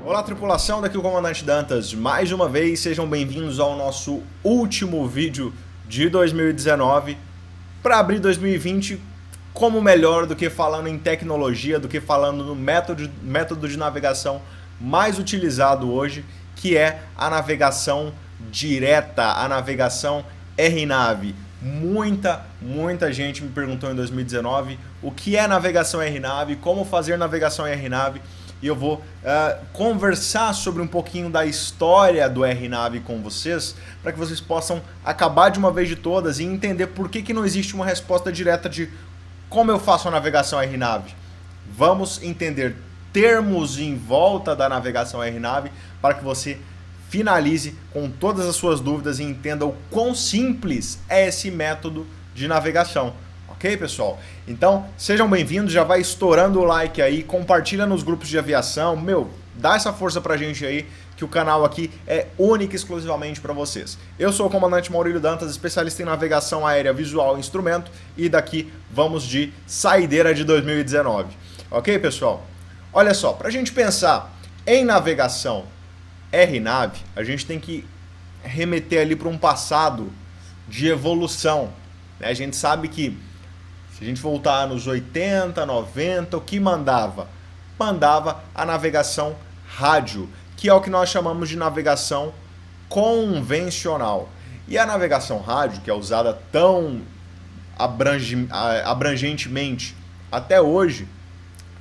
Olá, tripulação, daqui o Comandante Dantas. Mais uma vez, sejam bem-vindos ao nosso último vídeo de 2019 para abrir 2020 como melhor do que falando em tecnologia, do que falando no método de navegação mais utilizado hoje, que é a navegação direta, a navegação RNAV. Muita gente me perguntou em 2019 o que é navegação RNAV, como fazer navegação RNAV, e eu vou conversar sobre um pouquinho da história do RNAV com vocês, para que vocês possam acabar de uma vez de todas e entender por que não existe uma resposta direta de como eu faço a navegação RNAV. Vamos entender termos em volta da navegação RNAV para que você finalize com todas as suas dúvidas e entenda o quão simples é esse método de navegação. Ok, pessoal? Então, sejam bem-vindos, já vai estourando o like aí, compartilha nos grupos de aviação, dá essa força pra gente aí, que o canal aqui é único e exclusivamente para vocês. Eu sou o Comandante Maurílio Dantas, especialista em navegação aérea visual e instrumento, e daqui vamos de saideira de 2019. Ok, pessoal? Olha só, pra gente pensar em navegação RNAV, a gente tem que remeter ali para um passado de evolução, né? A gente sabe que se a gente voltar nos 80, 90, o que mandava? Mandava a navegação rádio, que é o que nós chamamos de navegação convencional. E a navegação rádio, que é usada tão abrangentemente até hoje,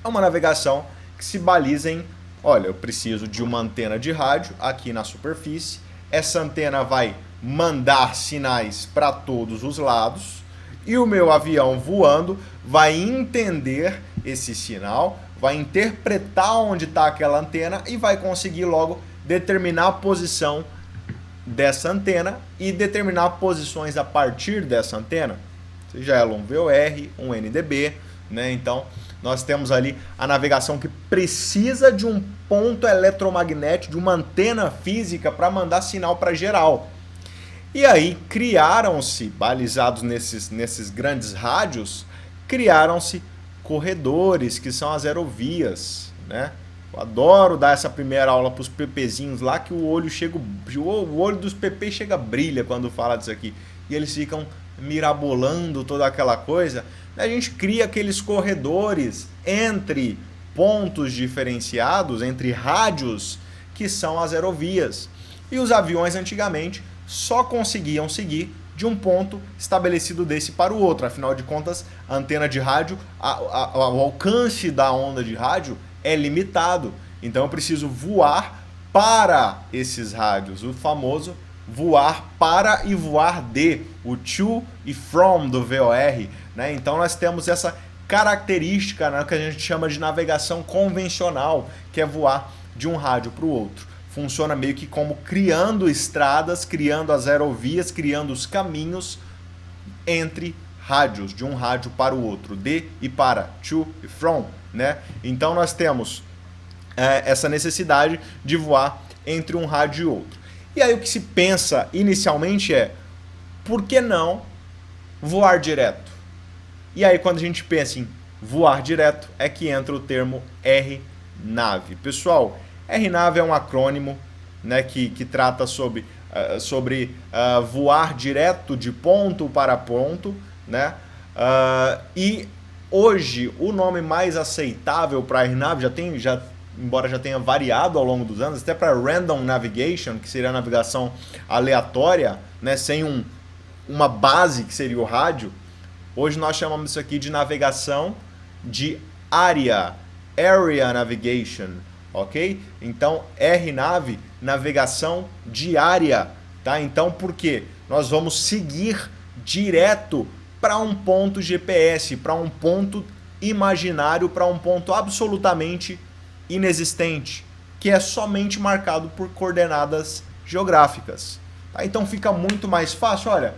é uma navegação que se baliza em, olha, eu preciso de uma antena de rádio aqui na superfície, essa antena vai mandar sinais para todos os lados, e o meu avião voando vai entender esse sinal, vai interpretar onde está aquela antena e vai conseguir logo determinar a posição dessa antena e determinar posições a partir dessa antena, seja ela um VOR, um NDB, né? Então, nós temos ali a navegação que precisa de um ponto eletromagnético, de uma antena física para mandar sinal para geral. E aí criaram-se, balizados nesses grandes rádios, criaram-se corredores, que são as aerovias, né? Eu adoro dar essa primeira aula para os PPzinhos lá, que o olho dos PP chega brilha quando fala disso aqui. E eles ficam mirabolando toda aquela coisa. A gente cria aqueles corredores entre pontos diferenciados, entre rádios, que são as aerovias. E os aviões antigamente só conseguiam seguir de um ponto estabelecido desse para o outro. Afinal de contas, a antena de rádio, o alcance da onda de rádio é limitado. Então eu preciso voar para esses rádios, o famoso voar para e voar de, o to e from do VOR, né? Então nós temos essa característica, né, que a gente chama de navegação convencional, que é voar de um rádio para o outro. Funciona meio que como criando estradas, criando as aerovias, criando os caminhos entre rádios, de um rádio para o outro, de e para, to e from, né? Então nós temos essa necessidade de voar entre um rádio e outro. E aí o que se pensa inicialmente é, por que não voar direto? E aí quando a gente pensa em voar direto, é que entra o termo RNAV. Pessoal, RNAV é um acrônimo, né, que trata sobre voar direto de ponto para ponto, né? E hoje o nome mais aceitável para RNAV embora já tenha variado ao longo dos anos, até para Random Navigation, que seria a navegação aleatória, né, sem uma base que seria o rádio, hoje nós chamamos isso aqui de navegação de área, Area Navigation. Ok? Então, RNAV, navegação diária, tá? Então, por quê? Nós vamos seguir direto para um ponto GPS, para um ponto imaginário, para um ponto absolutamente inexistente, que é somente marcado por coordenadas geográficas. Tá? Então, fica muito mais fácil, olha,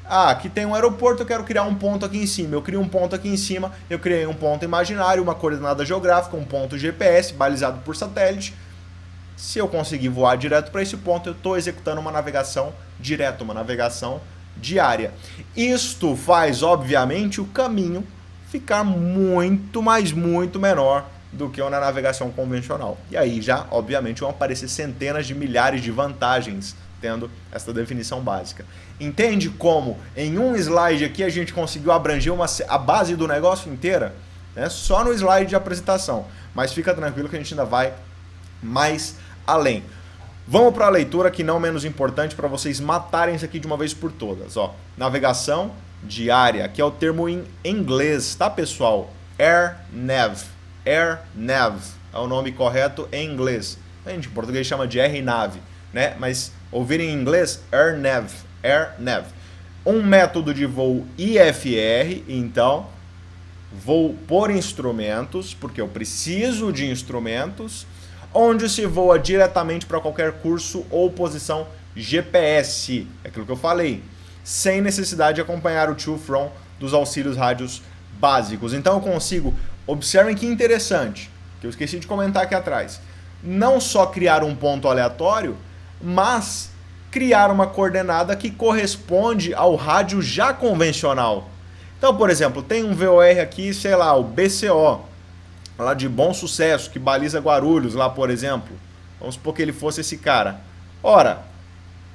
aqui tem um aeroporto, eu quero criar um ponto aqui em cima. Eu crio um ponto aqui em cima, eu criei um ponto imaginário, uma coordenada geográfica, um ponto GPS balizado por satélite. Se eu conseguir voar direto para esse ponto, eu estou executando uma navegação direta, uma navegação diária. Isto faz, obviamente, o caminho ficar muito menor do que na navegação convencional. E aí já, obviamente, vão aparecer centenas de milhares de vantagens tendo essa definição básica. Entende como em um slide aqui a gente conseguiu abranger a base do negócio inteira? Né? Só no slide de apresentação. Mas fica tranquilo que a gente ainda vai mais além. Vamos para a leitura, que não menos importante, para vocês matarem isso aqui de uma vez por todas. Ó, navegação diária, que é o termo em inglês, tá, pessoal? AirNav. AirNav é o nome correto em inglês. A gente em português chama de RNav, né? Mas ouvirem em inglês, AirNav. AirNav. Um método de voo IFR, então, voo por instrumentos, porque eu preciso de instrumentos, onde se voa diretamente para qualquer curso ou posição GPS, é aquilo que eu falei, sem necessidade de acompanhar o to from dos auxílios rádios básicos. Então eu consigo, observem que interessante, que eu esqueci de comentar aqui atrás, não só criar um ponto aleatório, mas criar uma coordenada que corresponde ao rádio já convencional. Então, por exemplo, tem um VOR aqui, sei lá, o BCO, lá de Bom Sucesso, que baliza Guarulhos, lá, por exemplo. Vamos supor que ele fosse esse cara. Ora,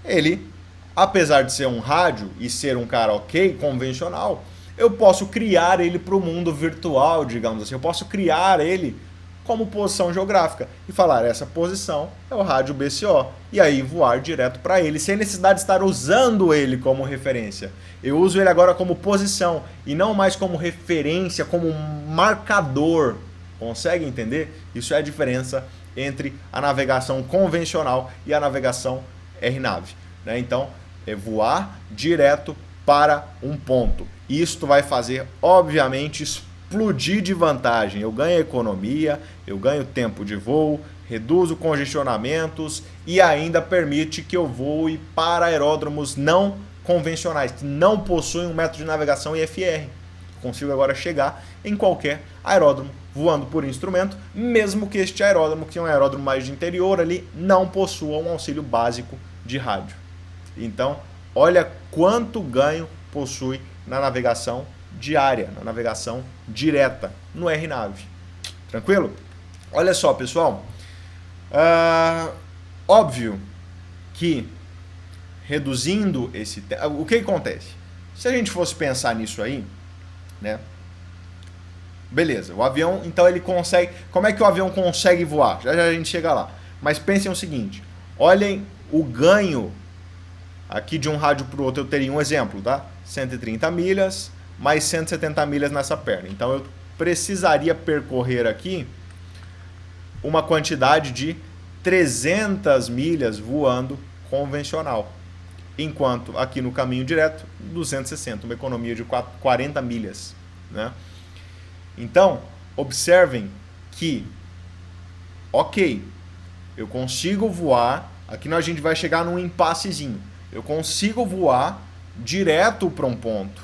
ele, apesar de ser um rádio e ser um cara ok, convencional, eu posso criar ele para o mundo virtual, digamos assim. Eu posso criar ele como posição geográfica e falar, essa posição é o rádio BCO. E aí voar direto para ele, sem necessidade de estar usando ele como referência. Eu uso ele agora como posição e não mais como referência, como marcador. Consegue entender? Isso é a diferença entre a navegação convencional e a navegação RNav. Né? Então, é voar direto para um ponto. Isto vai fazer, obviamente, explodir de vantagem. Eu ganho economia, eu ganho tempo de voo, reduzo congestionamentos e ainda permite que eu voe para aeródromos não convencionais, que não possuem um método de navegação IFR. Consigo agora chegar em qualquer aeródromo voando por instrumento, mesmo que este aeródromo, que é um aeródromo mais de interior ali, não possua um auxílio básico de rádio. Então, olha quanto ganho possui na navegação diária, na navegação direta, no RNav. Tranquilo? Olha só, pessoal. Óbvio que reduzindo esse tempo... O que acontece? Se a gente fosse pensar nisso aí, né? Beleza, o avião, então ele consegue... Como é que o avião consegue voar? Já a gente chega lá. Mas pensem o seguinte, olhem o ganho aqui de um rádio para o outro. Eu teria um exemplo, tá? 130 milhas, mais 170 milhas nessa perna. Então eu precisaria percorrer aqui uma quantidade de 300 milhas voando convencional. Enquanto aqui no caminho direto, 260, uma economia de 40 milhas, né? Então, observem que, ok, eu consigo voar, aqui a gente vai chegar num impassezinho, eu consigo voar direto para um ponto.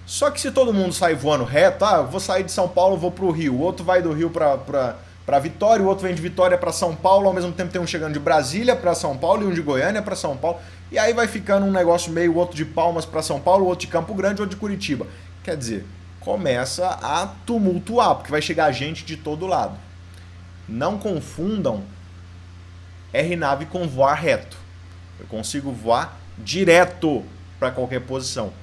Só que se todo mundo sair voando reto, eu vou sair de São Paulo, vou para o Rio, o outro vai do Rio para Vitória, o outro vem de Vitória para São Paulo, ao mesmo tempo tem um chegando de Brasília para São Paulo e um de Goiânia para São Paulo, e aí vai ficando um negócio meio, outro de Palmas para São Paulo, outro de Campo Grande, outro de Curitiba. Quer dizer, começa a tumultuar, porque vai chegar gente de todo lado. Não confundam RNav com voar reto. Eu consigo voar direto para qualquer posição,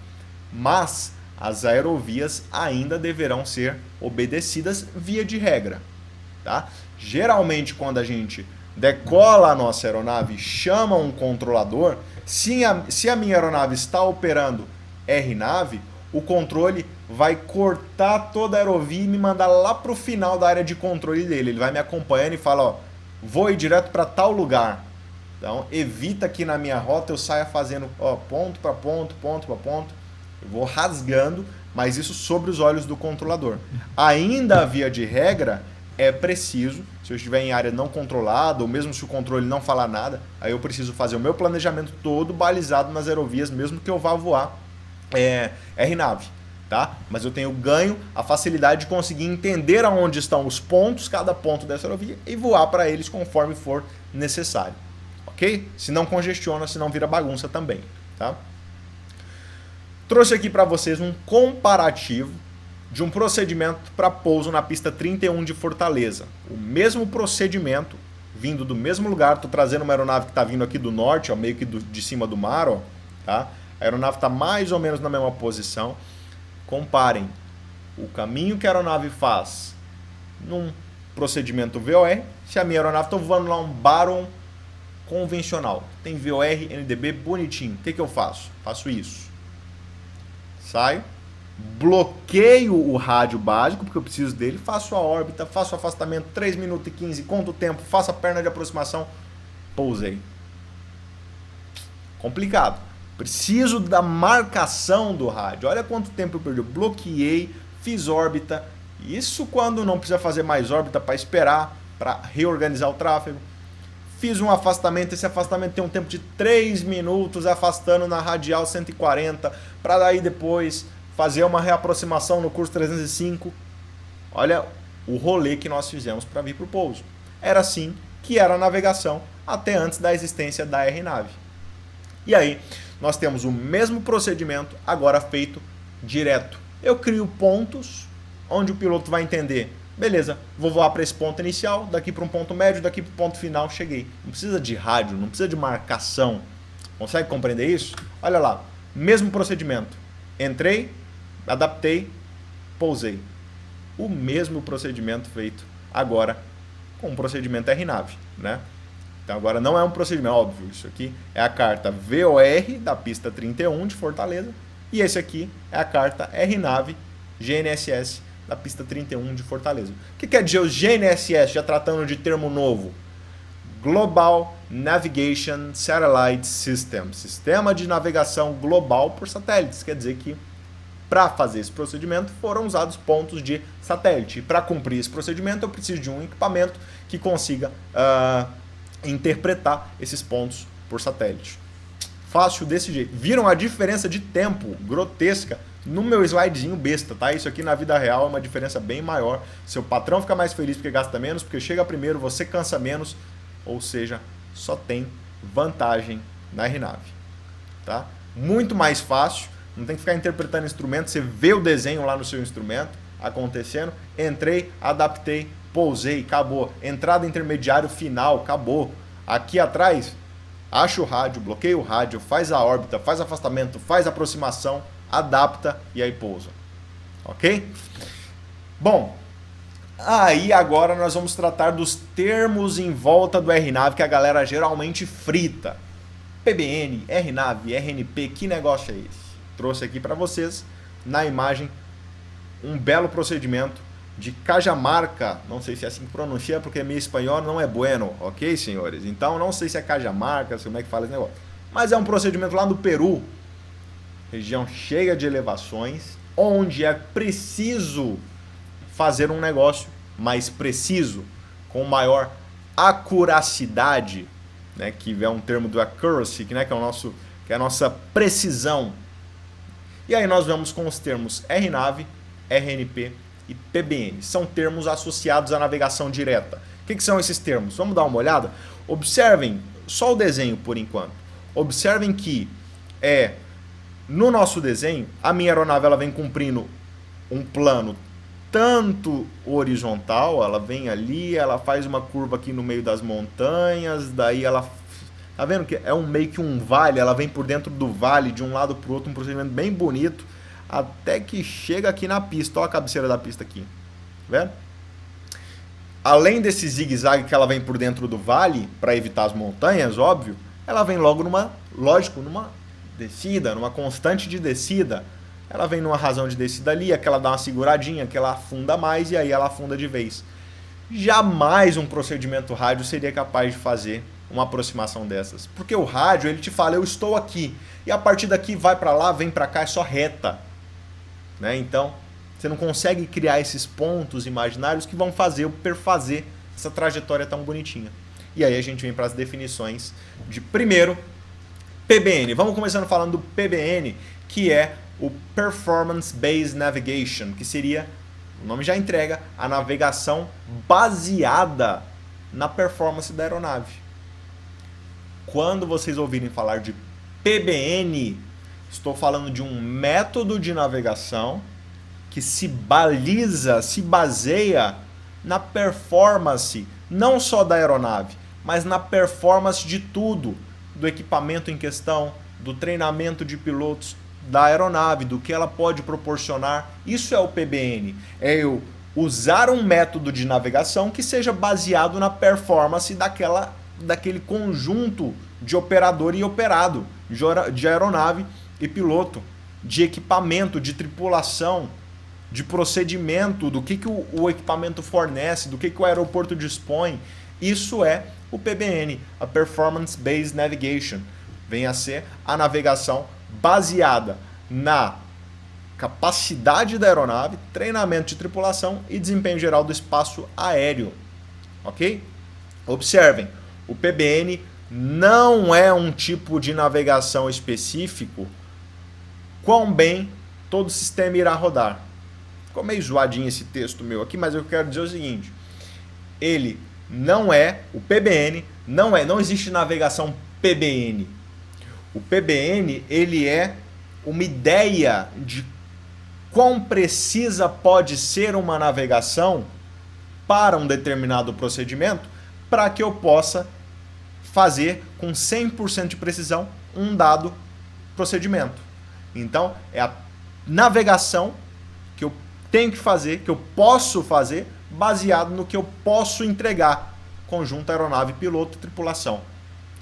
mas as aerovias ainda deverão ser obedecidas via de regra. Tá? Geralmente, quando a gente decola a nossa aeronave, chama um controlador, se a minha aeronave está operando RNav, o controle vai cortar toda a aerovia e me mandar lá para o final da área de controle dele. Ele vai me acompanhando e fala, ó, voe direto para tal lugar. Então, evita que na minha rota eu saia fazendo ponto para ponto, ponto para ponto. Eu vou rasgando, mas isso sobre os olhos do controlador. Ainda via de regra, é preciso, se eu estiver em área não controlada, ou mesmo se o controle não falar nada, aí eu preciso fazer o meu planejamento todo balizado nas aerovias, mesmo que eu vá voar RNav. Tá? Mas eu tenho ganho, a facilidade de conseguir entender aonde estão os pontos, cada ponto dessa aerovia, e voar para eles conforme for necessário. Ok? Se não congestiona, se não vira bagunça também. Tá? Trouxe aqui para vocês um comparativo de um procedimento para pouso na pista 31 de Fortaleza. O mesmo procedimento, vindo do mesmo lugar. Estou trazendo uma aeronave que está vindo aqui do norte, ó, meio que de cima do mar. Ó, tá? A aeronave está mais ou menos na mesma posição. Comparem o caminho que a aeronave faz num procedimento VOR, se a minha aeronave está voando lá um Baron convencional. Tem VOR, NDB bonitinho. O que eu faço? Faço isso. Saio. Bloqueio o rádio básico, porque eu preciso dele, faço a órbita, faço o afastamento, 3 minutos e 15, conto o tempo, faço a perna de aproximação, pousei. Complicado. Preciso da marcação do rádio. Olha quanto tempo eu perdi. Eu bloqueei, fiz órbita. Isso quando não precisa fazer mais órbita para esperar, para reorganizar o tráfego. Fiz um afastamento, esse afastamento tem um tempo de 3 minutos, afastando na radial 140, para daí depois fazer uma reaproximação no curso 305. Olha o rolê que nós fizemos para vir para o pouso. Era assim que era a navegação até antes da existência da RNAV. E aí, nós temos o mesmo procedimento, agora feito direto. Eu crio pontos onde o piloto vai entender, beleza, vou voar para esse ponto inicial, daqui para um ponto médio, daqui para o ponto final, cheguei. Não precisa de rádio, não precisa de marcação. Consegue compreender isso? Olha lá, mesmo procedimento. Entrei, adaptei, pousei. O mesmo procedimento feito agora com o procedimento RNAV, né? Então agora não é um procedimento, óbvio, isso aqui é a carta VOR da pista 31 de Fortaleza e esse aqui é a carta RNAV GNSS da pista 31 de Fortaleza. O que quer dizer o GNSS, já tratando de termo novo? Global Navigation Satellite System, sistema de navegação global por satélites. Quer dizer que para fazer esse procedimento foram usados pontos de satélite. E para cumprir esse procedimento eu preciso de um equipamento que consiga interpretar esses pontos por satélite. Fácil desse jeito. Viram a diferença de tempo grotesca no meu slidezinho besta, tá? Isso aqui na vida real é uma diferença bem maior. Seu patrão fica mais feliz porque gasta menos, porque chega primeiro, você cansa menos, ou seja, só tem vantagem na RNAV, tá? Muito mais fácil, não tem que ficar interpretando instrumento, você vê o desenho lá no seu instrumento acontecendo, entrei, adaptei, pousei, acabou. Entrada intermediário final, acabou. Aqui atrás, acha o rádio, bloqueia o rádio, faz a órbita, faz afastamento, faz aproximação, adapta e aí pousa. Ok? Bom, aí agora nós vamos tratar dos termos em volta do RNAV que a galera geralmente frita. PBN, RNAV, RNP, que negócio é esse? Trouxe aqui para vocês na imagem um belo procedimento de Cajamarca, não sei se é assim que pronuncia, porque meu espanhol não é bueno, ok, senhores? Então não sei se é Cajamarca, como é que fala esse negócio. Mas é um procedimento lá no Peru, região cheia de elevações, onde é preciso fazer um negócio mais preciso, com maior acuracidade, né, que é um termo do accuracy, né, que é a nossa precisão. E aí nós vamos com os termos RNAV, RNP e PBN. São termos associados à navegação direta. O que são esses termos? Vamos dar uma olhada? Observem só o desenho por enquanto. Observem que no nosso desenho, a minha aeronave ela vem cumprindo um plano tanto horizontal, ela vem ali, ela faz uma curva aqui no meio das montanhas, daí ela... Tá vendo que é meio que um vale, ela vem por dentro do vale, de um lado para o outro, um procedimento bem bonito, até que chega aqui na pista. Olha a cabeceira da pista aqui, tá vendo? Além desse zigue-zague que ela vem por dentro do vale, para evitar as montanhas, óbvio, ela vem logo numa descida, numa constante de descida. Ela vem numa razão de descida ali, que ela dá uma seguradinha, que ela afunda mais e aí ela afunda de vez. Jamais um procedimento rádio seria capaz de fazer uma aproximação dessas. Porque o rádio, ele te fala, eu estou aqui. E a partir daqui vai para lá, vem para cá, é só reta. Né? Então, você não consegue criar esses pontos imaginários que vão perfazer essa trajetória tão bonitinha. E aí a gente vem para as definições de, primeiro, PBN. Vamos começando falando do PBN, que é o Performance Based Navigation, que seria, o nome já entrega, a navegação baseada na performance da aeronave. Quando vocês ouvirem falar de PBN, Estou falando de um método de navegação que se baseia na performance, não só da aeronave, mas na performance de tudo, do equipamento em questão, do treinamento de pilotos da aeronave, do que ela pode proporcionar. Isso é o PBN. É eu usar um método de navegação que seja baseado na performance daquele conjunto de operador e operado, de aeronave e piloto, de equipamento, de tripulação, de procedimento, do que o equipamento fornece, do que o aeroporto dispõe. Isso é o PBN, a Performance Based Navigation. Vem a ser a navegação baseada na capacidade da aeronave, treinamento de tripulação e desempenho geral do espaço aéreo. Ok? Observem, o PBN não é um tipo de navegação específico quão bem todo o sistema irá rodar. Ficou meio zoadinho esse texto meu aqui, mas eu quero dizer o seguinte: ele não é, o PBN não existe navegação PBN. O PBN, ele é uma ideia de quão precisa pode ser uma navegação para um determinado procedimento para que eu possa fazer com 100% de precisão um dado procedimento. Então, é a navegação que eu tenho que fazer, que eu posso fazer, baseado no que eu posso entregar. Conjunto aeronave, piloto e tripulação.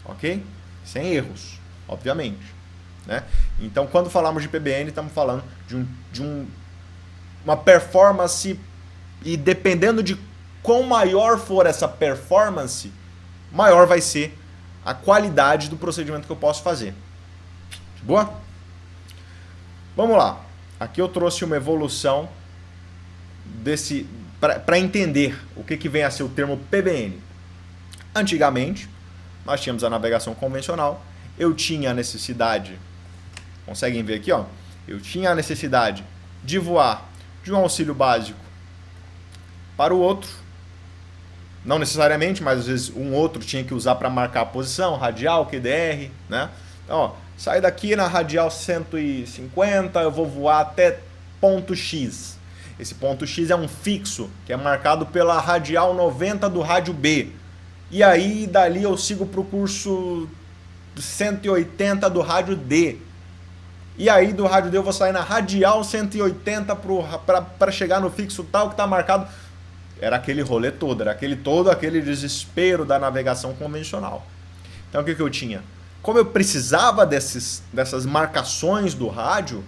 Ok? Sem erros, obviamente. Né? Então, quando falamos de PBN, estamos falando de uma performance, e dependendo de quão maior for essa performance, maior vai ser a qualidade do procedimento que eu posso fazer. De boa? Vamos lá. Aqui eu trouxe uma evolução para entender o que vem a ser o termo PBN. Antigamente, nós tínhamos a navegação convencional. Eu tinha a necessidade, conseguem ver aqui, ó? Eu tinha a necessidade de voar de um auxílio básico para o outro. Não necessariamente, mas às vezes um outro tinha que usar para marcar a posição, radial, QDR, né? Então, ó, saí daqui na radial 150, eu vou voar até ponto X. Esse ponto X é um fixo, que é marcado pela radial 90 do rádio B. E aí, dali eu sigo para o curso 180 do rádio D. E aí, do rádio D eu vou sair na radial 180 para chegar no fixo tal que está marcado. Era aquele rolê todo, era aquele desespero da navegação convencional. Então, o que eu tinha? Como eu precisava dessas marcações do rádio,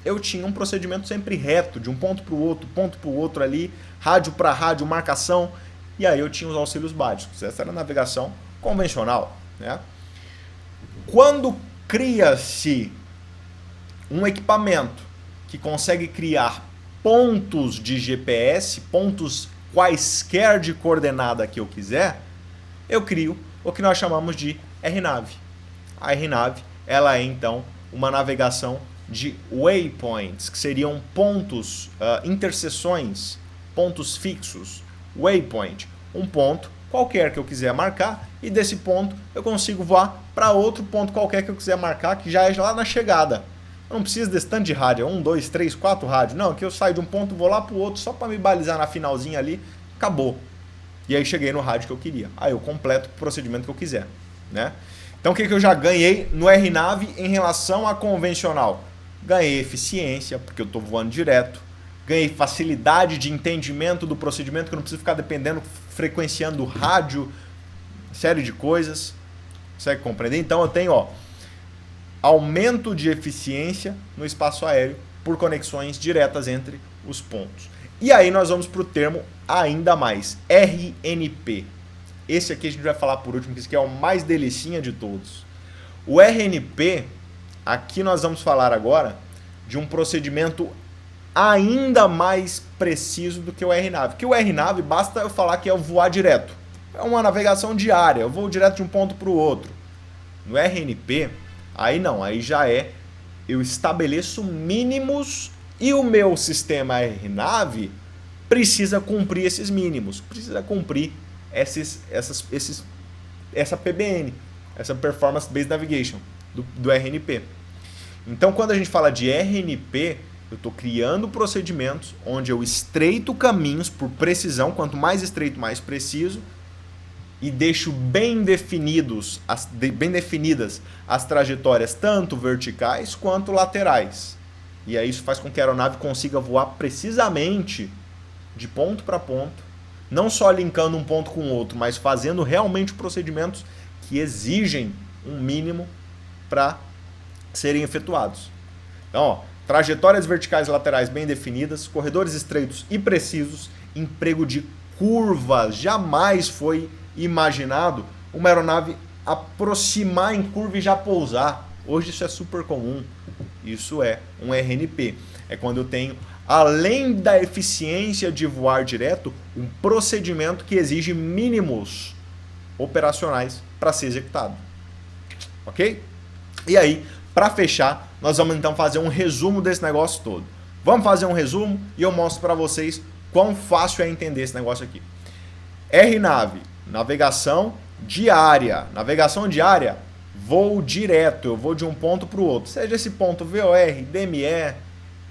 eu tinha um procedimento sempre reto, de um ponto para o outro ali, rádio para rádio, marcação, e aí eu tinha os auxílios básicos. Essa era a navegação convencional. Né? Quando cria-se um equipamento que consegue criar pontos de GPS, pontos quaisquer de coordenada que eu quiser, eu crio o que nós chamamos de RNAV. A RNAV, ela é então uma navegação de waypoints, que seriam pontos, interseções, pontos fixos. Waypoint, um ponto qualquer que eu quiser marcar, e desse ponto eu consigo voar para outro ponto qualquer que eu quiser marcar, que já é lá na chegada. Eu não preciso desse tanto de rádio, 1, 2, 3, 4 rádios. Não, que eu saio de um ponto, vou lá para o outro, só para me balizar na finalzinha ali, acabou. E aí cheguei no rádio que eu queria. Aí eu completo o procedimento que eu quiser. Né? Então o que eu já ganhei no RNAV em relação à convencional? Ganhei eficiência, porque eu estou voando direto. Ganhei facilidade de entendimento do procedimento, que eu não preciso ficar dependendo, frequenciando rádio, série de coisas. Consegue compreender? Então eu tenho, aumento de eficiência no espaço aéreo por conexões diretas entre os pontos. E aí nós vamos para o termo ainda mais, RNP. Esse aqui a gente vai falar por último, que esse aqui é o mais delicinha de todos. O RNP, aqui nós vamos falar agora de um procedimento ainda mais preciso do que o RNAV. Que o RNAV, basta eu falar que é voar direto. É uma navegação diária, eu vou direto de um ponto para o outro. No RNP, aí não, aí já eu estabeleço mínimos e o meu sistema RNAV precisa cumprir esses mínimos, precisa cumprir essa PBN, essa Performance Based Navigation do RNP. Então, quando a gente fala de RNP, eu estou criando procedimentos onde eu estreito caminhos por precisão, quanto mais estreito, mais preciso, e deixo bem definidas as trajetórias, tanto verticais quanto laterais. E aí isso faz com que a aeronave consiga voar precisamente de ponto para ponto, não só linkando um ponto com o outro, mas fazendo realmente procedimentos que exigem um mínimo para serem efetuados. Então, ó, trajetórias verticais e laterais bem definidas, corredores estreitos e precisos, emprego de curvas. Jamais foi imaginado uma aeronave aproximar em curva e já pousar. Hoje isso é super comum. Isso é um RNP. É quando eu tenho, além da eficiência de voar direto, um procedimento que exige mínimos operacionais para ser executado. Ok? E aí, para fechar, nós vamos então fazer um resumo desse negócio todo. Vamos fazer um resumo e eu mostro para vocês quão fácil é entender esse negócio aqui. RNAV, navegação diária. Navegação diária, voo direto. Eu vou de um ponto para o outro. Seja esse ponto VOR, DME,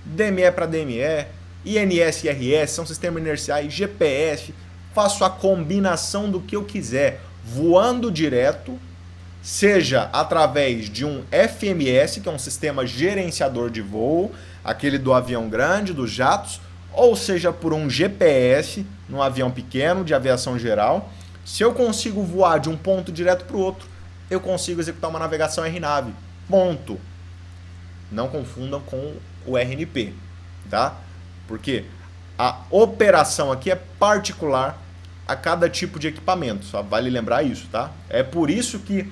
DME para DME, INS e RS, são sistemas inerciais, GPS. Faço a combinação do que eu quiser, voando direto, seja através de um FMS, que é um sistema gerenciador de voo, aquele do avião grande, dos jatos, ou seja por um GPS, num avião pequeno, de aviação geral. Se eu consigo voar de um ponto direto para o outro, eu consigo executar uma navegação RNAV. Ponto. Não confundam com o RNP, tá? Porque a operação aqui é particular a cada tipo de equipamento, só vale lembrar isso, tá? É por isso que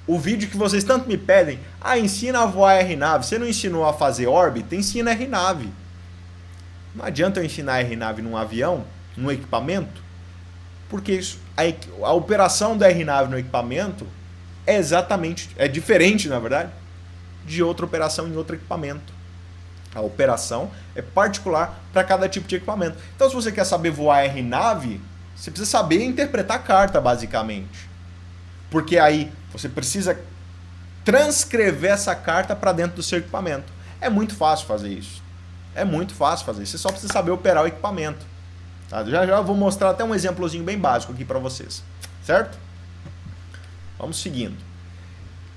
o vídeo que vocês tanto me pedem, ensina a voar RNAV, você não ensinou a fazer órbita? Ensina RNAV. Não adianta eu ensinar RNAV num avião, num equipamento, porque isso, a operação da RNAV no equipamento é diferente, na verdade, de outra operação em outro equipamento. A operação é particular para cada tipo de equipamento. Então, se você quer saber voar RNAV, você precisa saber interpretar a carta, basicamente. Porque aí você precisa transcrever essa carta para dentro do seu equipamento. É muito fácil fazer isso. É muito fácil fazer isso. Você só precisa saber operar o equipamento. Tá? Já já eu vou mostrar até um exemplozinho bem básico aqui para vocês. Certo? Vamos seguindo.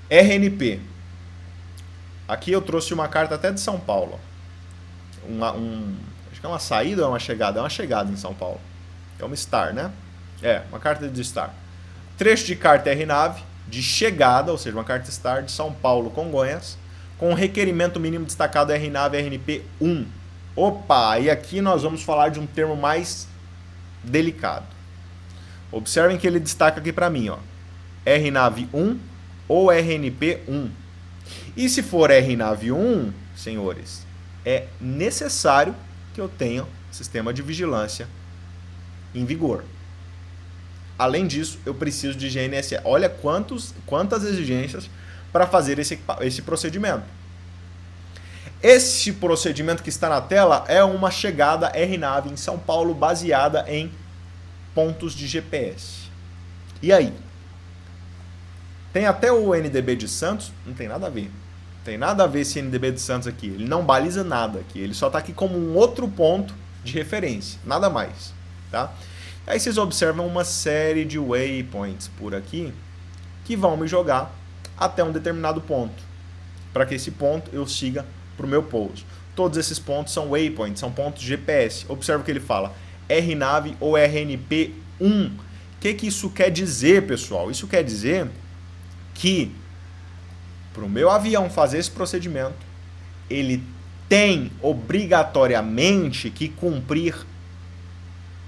RNP. Aqui eu trouxe uma carta até de São Paulo. Acho que é uma saída ou é uma chegada? É uma chegada em São Paulo. É uma STAR, né? É, uma carta de STAR. Trecho de carta RNAV de chegada, ou seja, uma carta STAR de São Paulo, Congonhas, com requerimento mínimo destacado RNAV RNP 1. Opa, e aqui nós vamos falar de um termo mais delicado. Observem que ele destaca aqui para mim, ó, RNAV 1 ou RNP 1. E se for RNAV 1, senhores, é necessário que eu tenha sistema de vigilância em vigor. Além disso, eu preciso de GNSS. Olha quantas exigências para fazer esse procedimento. Esse procedimento que está na tela é uma chegada RNAV em São Paulo baseada em pontos de GPS. E aí? Tem até o NDB de Santos, não tem nada a ver. Não tem nada a ver esse NDB de Santos aqui. Ele não baliza nada aqui. Ele só está aqui como um outro ponto de referência. Nada mais. Tá? Aí vocês observam uma série de waypoints por aqui que vão me jogar até um determinado ponto. Para que esse ponto eu siga para o meu pouso. Todos esses pontos são waypoints, são pontos de GPS. Observa o que ele fala. RNAV ou RNP 1. O que isso quer dizer, pessoal? Isso quer dizer que para o meu avião fazer esse procedimento, ele tem obrigatoriamente que cumprir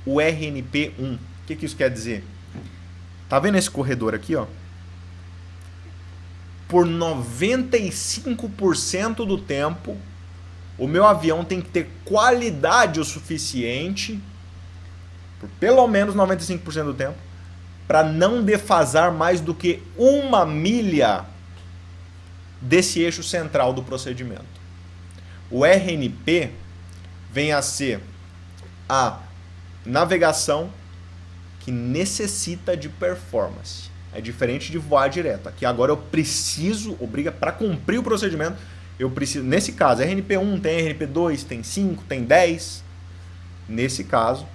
o RNP 1. O que isso quer dizer? Tá vendo esse corredor aqui, ó? Por 95% do tempo, o meu avião tem que ter qualidade o suficiente, por pelo menos 95% do tempo, para não defasar mais do que 1 milha desse eixo central do procedimento. O RNP vem a ser a navegação que necessita de performance. É diferente de voar direto. Aqui agora eu preciso, para cumprir o procedimento, eu preciso, nesse caso, RNP1 tem RNP2, tem 5, tem 10. Nesse caso,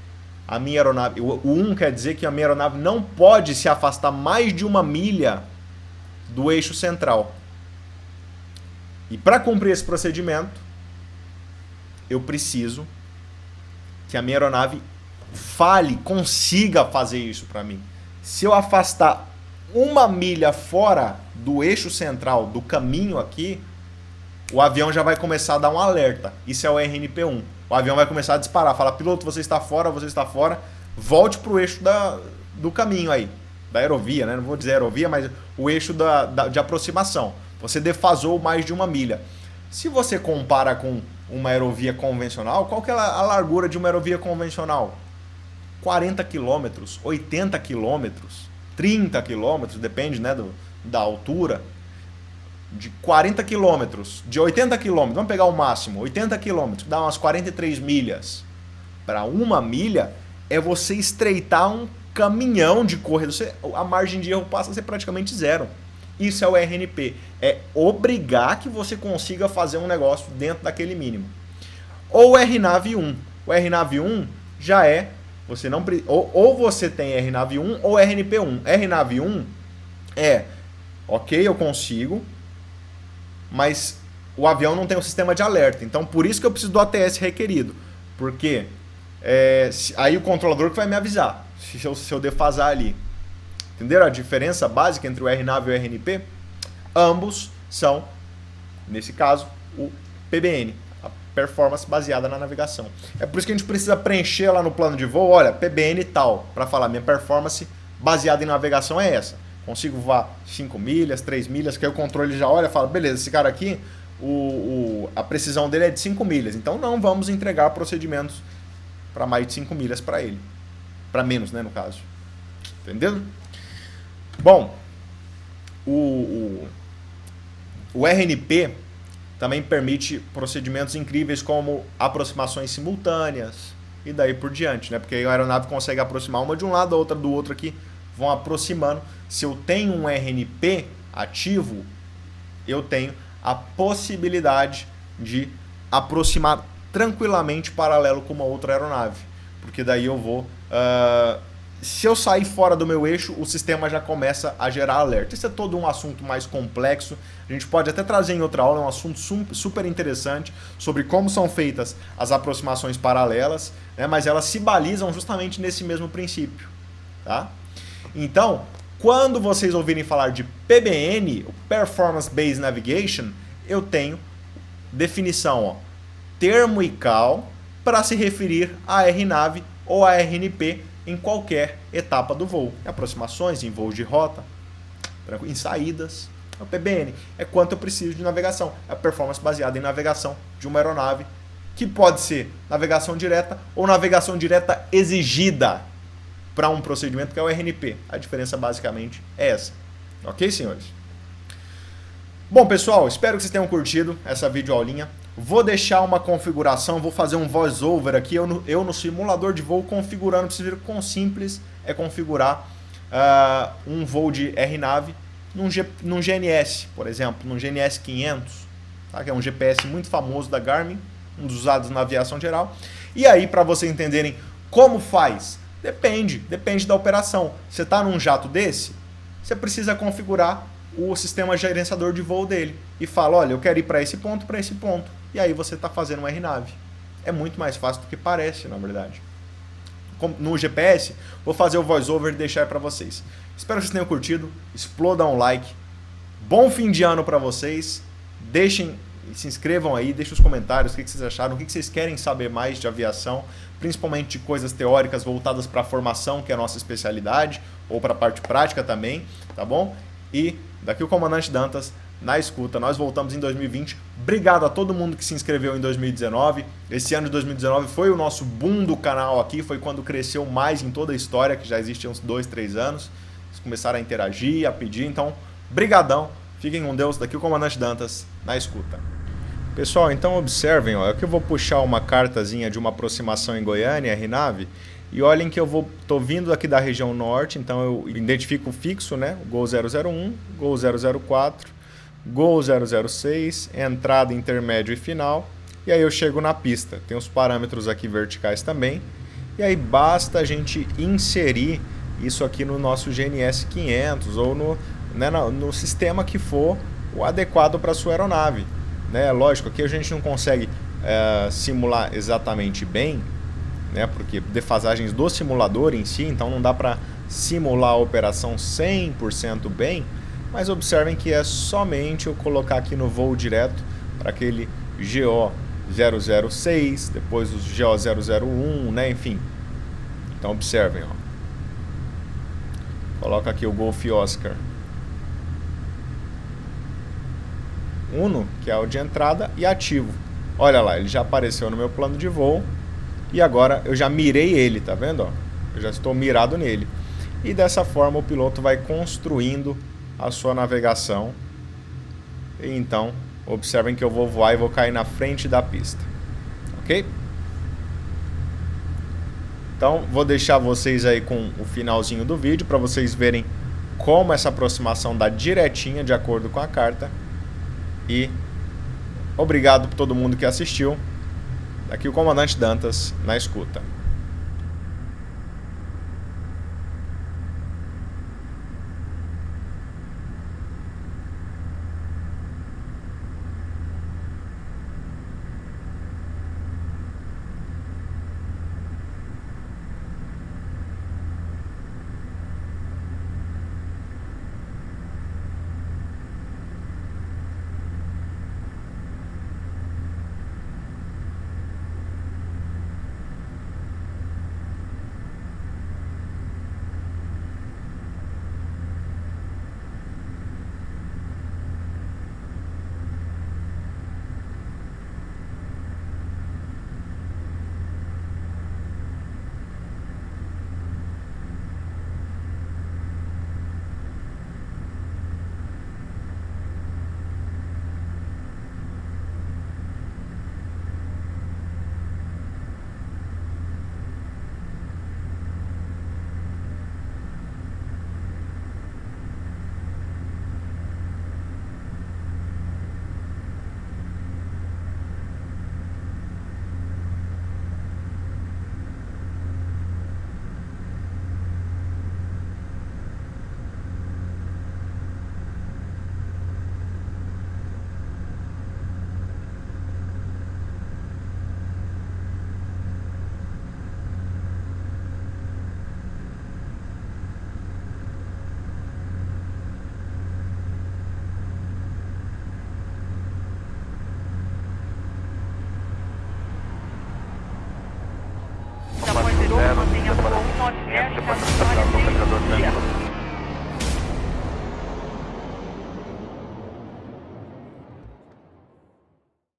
a minha aeronave, o 1 quer dizer que a minha aeronave não pode se afastar mais de 1 milha do eixo central. E para cumprir esse procedimento, eu preciso que a minha aeronave consiga fazer isso para mim. Se eu afastar 1 milha fora do eixo central, do caminho aqui, o avião já vai começar a dar um alerta. Isso é o RNP1. O avião vai começar a disparar. Fala, piloto, você está fora, volte para o eixo do caminho aí. Da aerovia, né? Não vou dizer aerovia, mas o eixo de aproximação. Você defasou mais de 1 milha. Se você compara com uma aerovia convencional, qual que é a largura de uma aerovia convencional? 40 km, 80 km, 30 km, depende, né, da altura. De 40 km, de 80 km, vamos pegar o máximo, 80 km, dá umas 43 milhas. Para 1 milha, é você estreitar um caminhão de corrida. A margem de erro passa a ser praticamente zero. Isso é o RNP. É obrigar que você consiga fazer um negócio dentro daquele mínimo. Ou o RNAV1. O RNAV1 já é... Você não, ou você tem RNAV1 ou RNP1. RNAV1 é... Ok, eu consigo... Mas o avião não tem um sistema de alerta. Então, por isso que eu preciso do ATS requerido. Porque aí o controlador que vai me avisar se eu defasar ali. Entenderam a diferença básica entre o RNAV e o RNP? Ambos são, nesse caso, o PBN, a performance baseada na navegação. É por isso que a gente precisa preencher lá no plano de voo, olha, PBN tal, para falar minha performance baseada em navegação é essa. Consigo voar 5 milhas, 3 milhas, que aí o controle já olha e fala, beleza, esse cara aqui, a precisão dele é de 5 milhas, então não vamos entregar procedimentos para mais de 5 milhas para ele. Para menos, né, no caso. Entendeu? Bom, o RNP também permite procedimentos incríveis como aproximações simultâneas e daí por diante, né? Porque a aeronave consegue aproximar uma de um lado, a outra do outro aqui, vão aproximando. Se eu tenho um RNP ativo, eu tenho a possibilidade de aproximar tranquilamente paralelo com uma outra aeronave. Porque daí eu vou... se eu sair fora do meu eixo, o sistema já começa a gerar alerta. Isso é todo um assunto mais complexo. A gente pode até trazer em outra aula, é um assunto super interessante sobre como são feitas as aproximações paralelas, né? Mas elas se balizam justamente nesse mesmo princípio. Tá? Então, quando vocês ouvirem falar de PBN, Performance Based Navigation, eu tenho definição, ó, termo e cal para se referir a RNAV ou a RNP em qualquer etapa do voo. Aproximações, em voos de rota, em saídas. O PBN é quanto eu preciso de navegação. É a performance baseada em navegação de uma aeronave, que pode ser navegação direta ou navegação direta exigida para um procedimento que é o RNP. A diferença basicamente é essa. Ok, senhores? Bom, pessoal, espero que vocês tenham curtido essa videoaulinha. Vou deixar uma configuração, vou fazer um voice-over aqui, eu no simulador de voo configurando, para vocês verem quão simples é configurar um voo de RNAV num GNS, por exemplo, num GNS 500, tá? Que é um GPS muito famoso da Garmin, um dos usados na aviação geral. E aí, para vocês entenderem como faz, depende da operação. Você está num jato desse, você precisa configurar o sistema gerenciador de voo dele e fala, olha, eu quero ir para esse ponto, e aí você está fazendo um RNAV. É muito mais fácil do que parece, na verdade. No GPS, vou fazer o voice-over e deixar para vocês. Espero que vocês tenham curtido, explodam um like, bom fim de ano para vocês, se inscrevam aí, deixem os comentários, o que vocês acharam, o que vocês querem saber mais de aviação, principalmente de coisas teóricas voltadas para a formação, que é a nossa especialidade, ou para a parte prática também, tá bom? E daqui o Comandante Dantas, na escuta, nós voltamos em 2020. Obrigado a todo mundo que se inscreveu em 2019. Esse ano de 2019 foi o nosso boom do canal aqui, foi quando cresceu mais em toda a história, que já existe há uns 2, 3 anos. Eles começaram a interagir, a pedir, então, brigadão. Fiquem com Deus, daqui o Comandante Dantas, na escuta. Pessoal, então observem, ó, aqui eu vou puxar uma cartazinha de uma aproximação em Goiânia, RNAV, e olhem que eu tô vindo aqui da região norte, então eu identifico fixo, né, Gol 001, Gol 004, Gol 006, entrada, intermédio e final. E aí eu chego na pista. Tem os parâmetros aqui verticais também. E aí basta a gente inserir isso aqui no nosso GNS 500 ou no sistema que for o adequado para a sua aeronave. Né? Lógico, aqui a gente não consegue simular exatamente bem, né? Porque defasagens do simulador em si, então não dá para simular a operação 100% bem, mas observem que é somente eu colocar aqui no voo direto para aquele GO 006, depois os GO 001, né? Enfim. Então observem, ó. Coloca aqui o Golf Oscar Uno, que é o de entrada, e ativo. Olha lá, ele já apareceu no meu plano de voo. E agora eu já mirei ele, tá vendo? Ó? Eu já estou mirado nele. E dessa forma o piloto vai construindo a sua navegação. E então, observem que eu vou voar e vou cair na frente da pista. Ok? Então, vou deixar vocês aí com o finalzinho do vídeo para vocês verem como essa aproximação dá direitinha de acordo com a carta. E obrigado por todo mundo que assistiu. Aqui o comandante Dantas na escuta. Mantenha voo 910, caso de localizador